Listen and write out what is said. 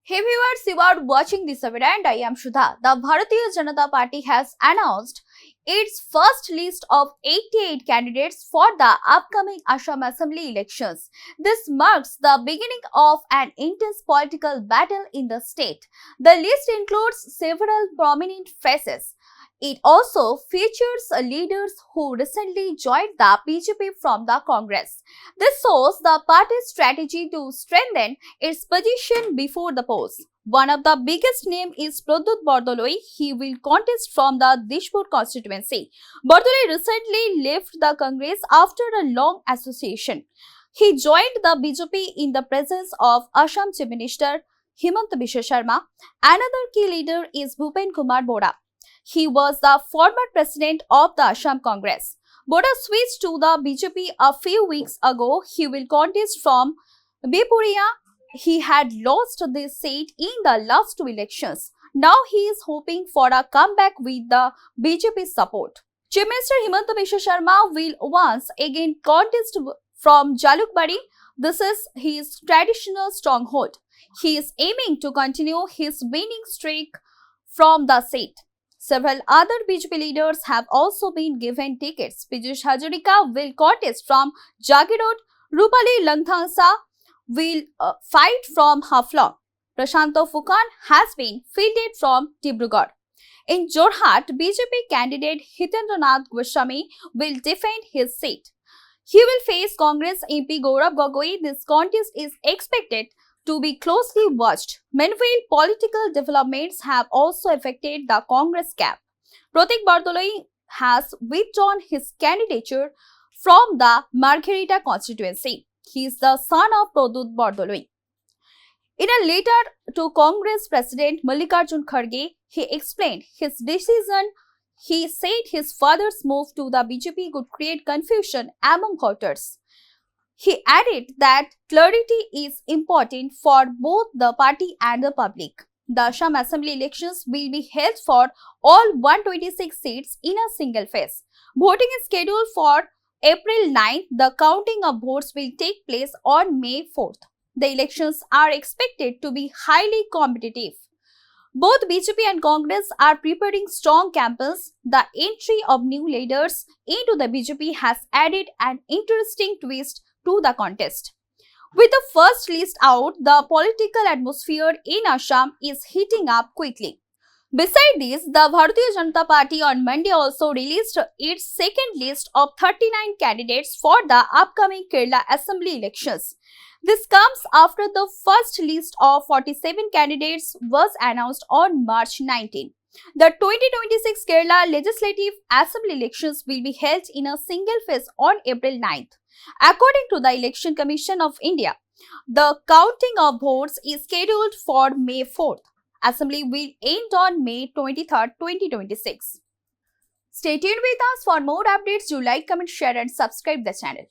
Hey viewers, you are watching this video and I am Shudha. The Bharatiya Janata Party has announced its first list of 88 candidates for the upcoming Assam Assembly elections. This marks the beginning of an intense political battle in the state. The list includes several prominent faces. It also features leaders who recently joined the BJP from the Congress. This shows the party's strategy to strengthen its position before the polls. One of the biggest names is Pradyut Bardoloi. He will contest from the Dishpur constituency. Bardoloi recently left the Congress after a long association. He joined the BJP in the presence of Assam Chief Minister Himanta Biswa Sharma. Another key leader is Bhupen Kumar Bora. He was the former president of the Assam Congress. Bora switched to the BJP a few weeks ago. He will contest from Bipuria. He had lost this seat in the last two elections. Now he is hoping for a comeback with the BJP support. Chief Minister Himanta Biswa Sharma will once again contest from Jalukbari. This is his traditional stronghold. He is aiming to continue his winning streak from the seat. Several other BJP leaders have also been given tickets. Piyush Hazarika will contest from Jagirod. Rupali Langthangsa will fight from Haflong. Prashanto Fukan has been fielded from Dibrugarh. In Jorhat, BJP candidate Hitendranath Goswami will defend his seat. He will face Congress MP Gaurav Gogoi. This contest is expected to be closely watched. Meanwhile, political developments have also affected the Congress camp. Pradyut Bardoloi has withdrawn his candidature from the Margherita constituency. He is the son of Pradyut Bardoloi. In a letter to Congress President Mallikarjun Kharge, he explained his decision. He said his father's move to the BJP could create confusion among voters. He added that clarity is important for both the party and the public. The Assam Assembly elections will be held for all 126 seats in a single phase. Voting is scheduled for April 9th. The counting of votes will take place on May 4th. The elections are expected to be highly competitive. Both BJP and Congress are preparing strong campaigns. The entry of new leaders into the BJP has added an interesting twist to the contest. With the first list out, the political atmosphere in Assam is heating up quickly. Besides this, the Bharatiya Janata Party on Monday also released its second list of 39 candidates for the upcoming Kerala Assembly elections. This comes after the first list of 47 candidates was announced on March 19. The 2026 Kerala Legislative Assembly elections will be held in a single phase on April 9th. According to the Election Commission of India, the counting of votes is scheduled for May 4th. Assembly will end on May 23rd, 2026. Stay tuned with us for more updates. Do like, comment, share and subscribe the channel.